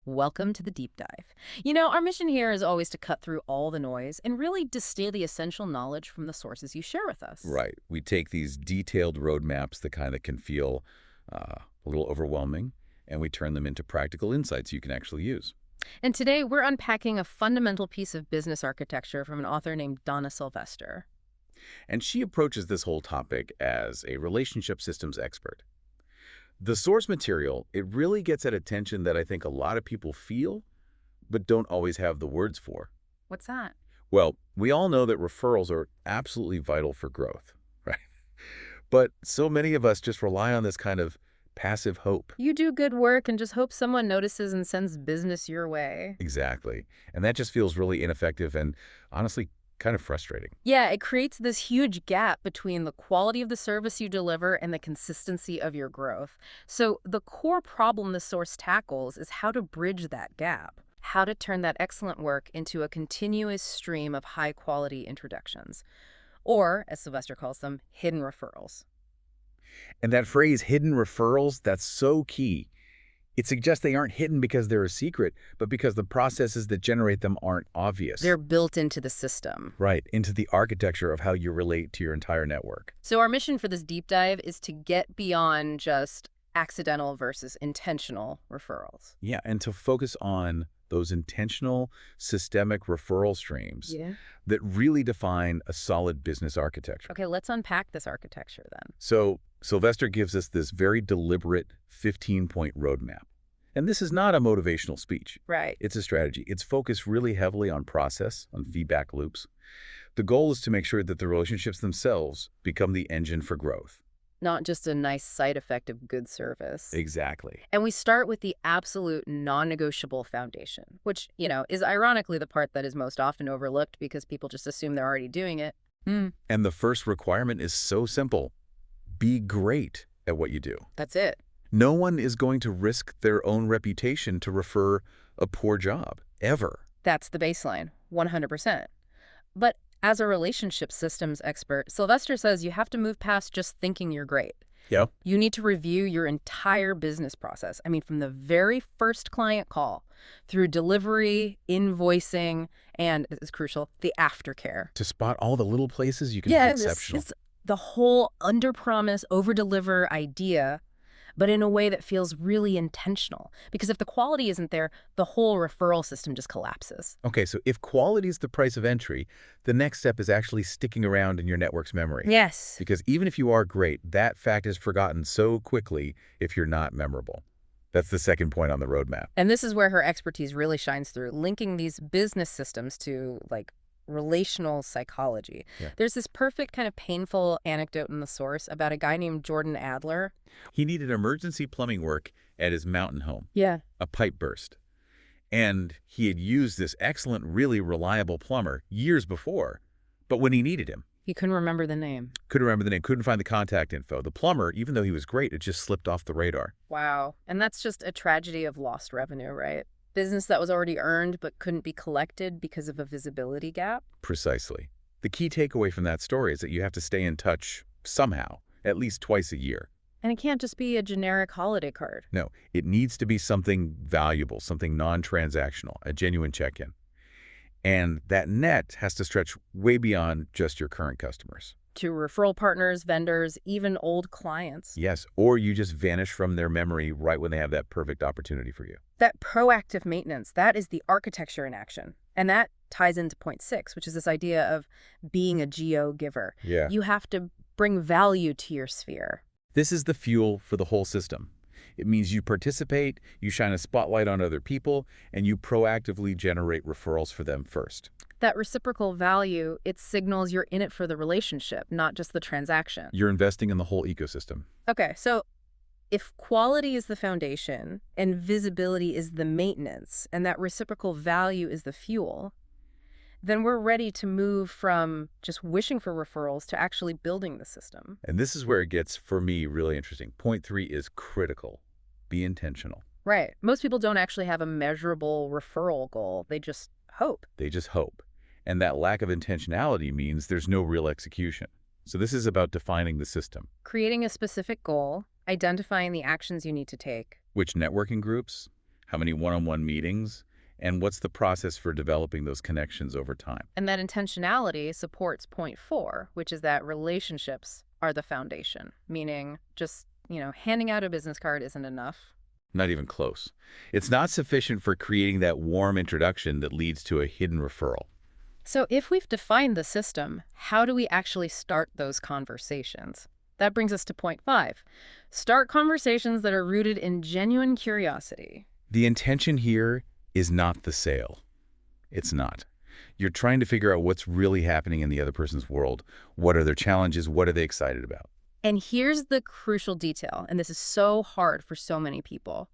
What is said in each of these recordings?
Welcome to the deep dive. You know, our mission here is always to cut through all the noise and really distill the essential knowledge from the sources you share with us. Right. We take these detailed roadmaps that kind of can feel a little overwhelming, and we turn them into practical insights you can actually use. And today we're unpacking a fundamental piece of business architecture from an author named Donna Sylvester. And she approaches this whole topic as a relationship systems expert. The source material, it really gets at attention that I think a lot of people feel, but don't always have the words for. What's that? Well, we all know that referrals are absolutely vital for growth, right? But so many of us just rely on this kind of passive hope. You do good work and just hope someone notices and sends business your way. Exactly. And that just feels really ineffective and honestly kind of frustrating. Yeah, it creates this huge gap between the quality of the service you deliver and the consistency of your growth. So the core problem the source tackles is how to bridge that gap, how to turn that excellent work into a continuous stream of high-quality introductions, or, as Sylvester calls them, hidden referrals. And that phrase, hidden referrals, that's so key. It suggests they aren't hidden because they're a secret, but because the processes that generate them aren't obvious. They're built into the system. Right, into the architecture of how you relate to your entire network. So our mission for this deep dive is to get beyond just accidental versus intentional referrals. Yeah, and to focus on those intentional, systemic referral streams Yeah. that really define a solid business architecture. Okay, let's unpack this architecture then. So Sylvester gives us this very deliberate 15-point roadmap. And this is not a motivational speech. Right. It's a strategy. It's focused really heavily on process, on feedback loops. The goal is to make sure that the relationships themselves become the engine for growth. Not just a nice side effect of good service. Exactly. And we start with the absolute non-negotiable foundation, which, is ironically the part that is most often overlooked because people just assume they're already doing it. And the first requirement is so simple. Be great at what you do. That's it. No one is going to risk their own reputation to refer a poor job, ever. That's the baseline, 100%. But as a relationship systems expert, Sylvester says you have to move past just thinking you're great. Yep. You need to review your entire business process. I mean, from the very first client call through delivery, invoicing, and, this is crucial, the aftercare. To spot all the little places you can be exceptional. It's the whole under-promise, over-deliver idea, but in a way that feels really intentional. Because if the quality isn't there, the whole referral system just collapses. Okay, so if quality is the price of entry, the next step is actually sticking around in your network's memory. Yes. Because even if you are great, that fact is forgotten so quickly if you're not memorable. That's the second point on the roadmap. And this is where her expertise really shines through, linking these business systems to, relational psychology. Yeah. There's this perfect kind of painful anecdote in the source about a guy named Jordan Adler. He needed emergency plumbing work at his mountain home. Yeah. A pipe burst. And he had used this excellent, really reliable plumber years before. But when he needed him, He couldn't remember the name. couldn't remember the name, couldn't find the contact info. The plumber, even though he was great, it just slipped off the radar. Wow. And that's just a tragedy of lost revenue, right? Business that was already earned but couldn't be collected because of a visibility gap. Precisely. The key takeaway from that story is that you have to stay in touch somehow, at least twice a year. And it can't just be a generic holiday card. No, it needs to be something valuable, something non-transactional, a genuine check-in. And that net has to stretch way beyond just your current customers. To referral partners, vendors, even old clients. Yes, or you just vanish from their memory right when they have that perfect opportunity for you. That proactive maintenance, that is the architecture in action. And that ties into point 6, which is this idea of being a geo-giver. Yeah. You have to bring value to your sphere. This is the fuel for the whole system. It means you participate, you shine a spotlight on other people, and you proactively generate referrals for them first. That reciprocal value, it signals you're in it for the relationship, not just the transaction. You're investing in the whole ecosystem. Okay, so if quality is the foundation and visibility is the maintenance and that reciprocal value is the fuel, then we're ready to move from just wishing for referrals to actually building the system. And this is where it gets, for me, really interesting. Point 3 is critical. Be intentional. Right. Most people don't actually have a measurable referral goal. They just hope. They just hope. And that lack of intentionality means there's no real execution. So this is about defining the system. Creating a specific goal, identifying the actions you need to take. Which networking groups? how many one-on-one meetings, and what's the process for developing those connections over time. And that intentionality supports point 4, which is that relationships are the foundation, meaning just, handing out a business card isn't enough. Not even close. It's not sufficient for creating that warm introduction that leads to a hidden referral. So if we've defined the system, how do we actually start those conversations? That brings us to point 5. Start conversations that are rooted in genuine curiosity. The intention here is not the sale. It's not. You're trying to figure out what's really happening in the other person's world. What are their challenges? What are they excited about? And here's the crucial detail, and this is so hard for so many people.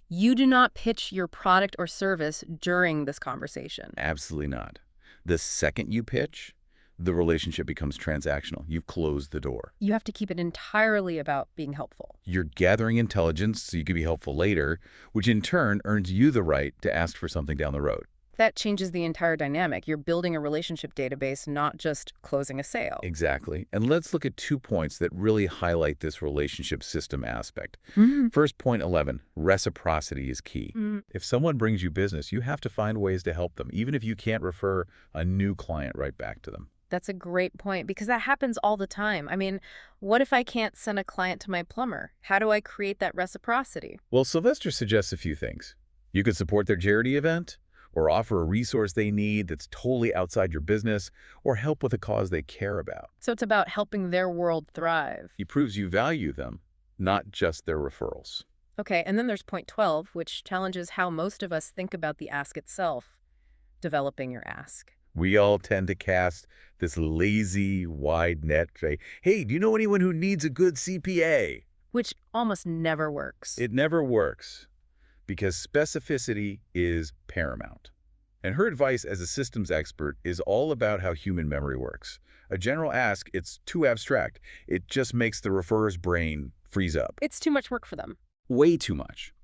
You do not pitch your product or service during this conversation. Absolutely not. The second you pitch, the relationship becomes transactional. You've closed the door. You have to keep it entirely about being helpful. You're gathering intelligence so you can be helpful later, which in turn earns you the right to ask for something down the road. That changes the entire dynamic. You're building a relationship database, not just closing a sale. Exactly. And let's look at 2 points that really highlight this relationship system aspect. Mhm. First, point 11, reciprocity is key. If someone brings you business, you have to find ways to help them, even if you can't refer a new client right back to them. That's a great point because that happens all the time. I mean, what if I can't send a client to my plumber? How do I create that reciprocity? Well, Sylvester suggests a few things. You could support their charity event, or offer a resource they need that's totally outside your business, or help with a cause they care about. So it's about helping their world thrive. He proves you value them, not just their referrals. Okay, and then there's point 12, which challenges how most of us think about the ask itself, developing your ask. We all tend to cast this lazy, wide net, say, hey, do you know anyone who needs a good CPA? Which almost never works. It never works because specificity is paramount. And her advice as a systems expert is all about how human memory works. A general ask, it's too abstract. It just makes the referrer's brain freeze up. It's too much work for them. Way too much.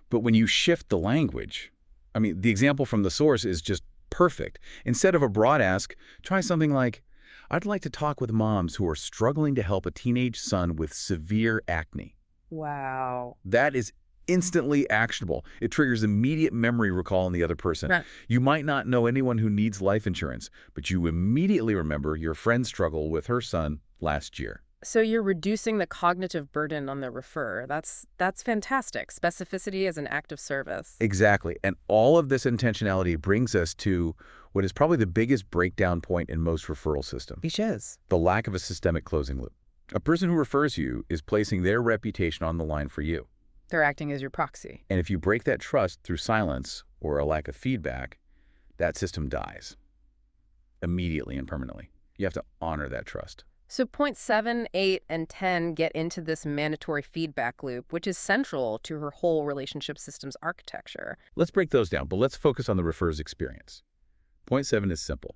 But when you shift the language, the example from the source is just perfect. Instead of a broad ask, try something like, I'd like to talk with moms who are struggling to help a teenage son with severe acne. Wow. That is instantly actionable. It triggers immediate memory recall in the other person. Right. You might not know anyone who needs life insurance, but you immediately remember your friend's struggle with her son last year. So you're reducing the cognitive burden on the referrer. That's fantastic. Specificity as an act of service. Exactly. And all of this intentionality brings us to what is probably the biggest breakdown point in most referral systems. Which is? The lack of a systemic closing loop. A person who refers you is placing their reputation on the line for you. They're acting as your proxy. And if you break that trust through silence or a lack of feedback, that system dies immediately and permanently. You have to honor that trust. So points 7, 8, and 10 get into this mandatory feedback loop, which is central to her whole relationship systems architecture. Let's break those down, but let's focus on the referrer's experience. Point 7 is simple.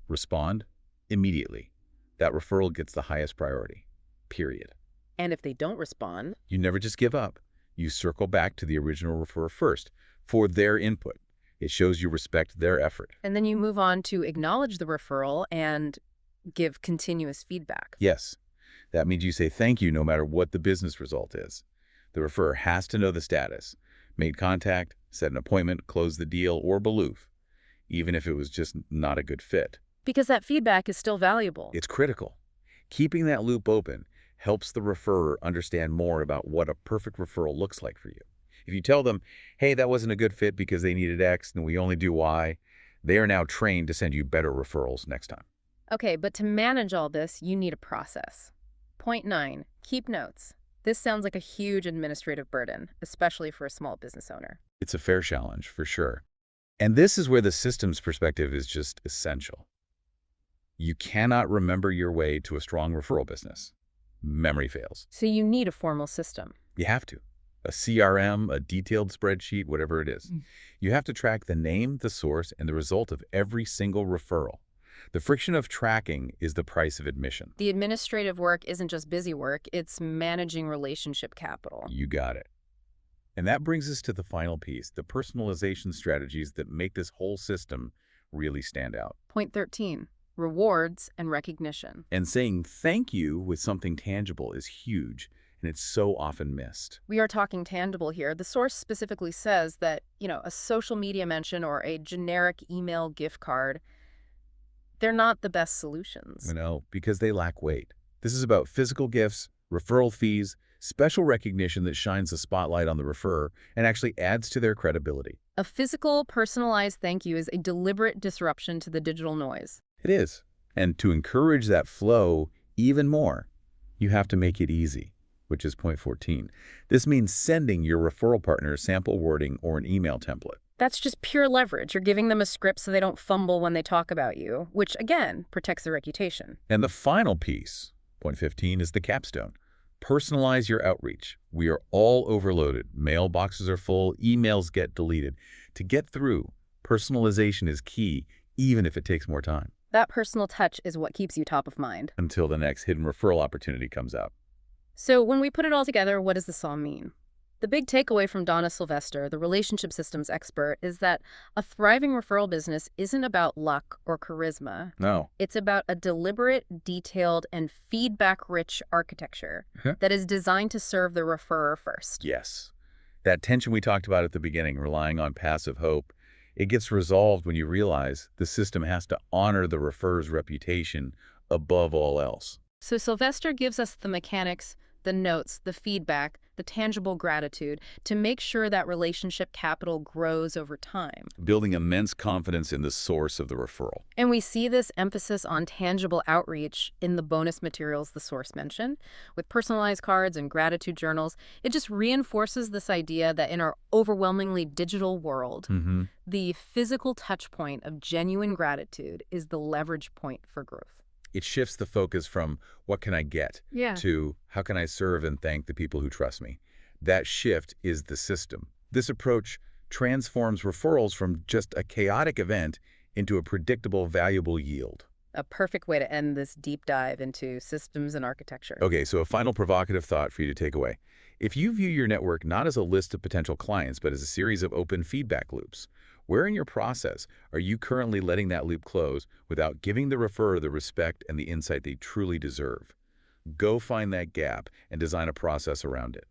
Respond immediately. That referral gets the highest priority, period. And if they don't respond, You never just give up. You circle back to the original referrer first for their input. It shows you respect their effort. and then you move on to acknowledge the referral and give continuous feedback. Yes, that means you say thank you no matter what the business result is. The referrer has to know the status. Made contact, set an appointment, closed the deal, or Baloof, even if it was just not a good fit. Because that feedback is still valuable. It's critical. Keeping that loop open helps the referrer understand more about what a perfect referral looks like for you. If you tell them, hey, that wasn't a good fit because they needed X and we only do Y, they are now trained to send you better referrals next time. Okay, but to manage all this, you need a process. Point 9, keep notes. This sounds like a huge administrative burden, especially for a small business owner. It's a fair challenge, for sure. And this is where the systems perspective is just essential. You cannot remember your way to a strong referral business. Memory fails. So you need a formal system. You have to. A CRM, a detailed spreadsheet, whatever it is. You have to track the name, the source, and the result of every single referral. The friction of tracking is the price of admission. The administrative work isn't just busy work, it's managing relationship capital. You got it. And that brings us to the final piece, the personalization strategies that make this whole system really stand out. Point 13, rewards and recognition. And saying thank you with something tangible is huge. and it's so often missed. We are talking tangible here. The source specifically says that, a social media mention or a generic email gift card, they're not the best solutions. Because they lack weight. This is about physical gifts, referral fees, special recognition that shines a spotlight on the referrer and actually adds to their credibility. A physical, personalized thank you is a deliberate disruption to the digital noise. It is. And to encourage that flow even more, you have to make it easy, which is point 14. This means sending your referral partner sample wording or an email template. That's just pure leverage. You're giving them a script so they don't fumble when they talk about you, which, again, protects their reputation. And the final piece, point 15, is the capstone. Personalize your outreach. We are all overloaded. Mailboxes are full. Emails get deleted. To get through, personalization is key, even if it takes more time. That personal touch is what keeps you top of mind. Until the next hidden referral opportunity comes out. So when we put it all together, what does this all mean? The big takeaway from Donna Sylvester, the relationship systems expert, is that a thriving referral business isn't about luck or charisma. No. It's about a deliberate, detailed, and feedback-rich architecture that is designed to serve the referrer first. Yes. That tension we talked about at the beginning, relying on passive hope, it gets resolved when you realize the system has to honor the referrer's reputation above all else. So Sylvester gives us the mechanics, the notes, the feedback, the tangible gratitude to make sure that relationship capital grows over time. Building immense confidence in the source of the referral. And we see this emphasis on tangible outreach in the bonus materials the source mentioned. With personalized cards and gratitude journals, it just reinforces this idea that in our overwhelmingly digital world, the physical touch point of genuine gratitude is the leverage point for growth. It shifts the focus from what can I get to how can I serve and thank the people who trust me. That shift is the system. This approach transforms referrals from just a chaotic event into a predictable, valuable yield. A perfect way to end this deep dive into systems and architecture. Okay, so a final provocative thought for you to take away. If you view your network not as a list of potential clients, but as a series of open feedback loops, where in your process are you currently letting that loop close without giving the referrer the respect and the insight they truly deserve? Go find that gap and design a process around it.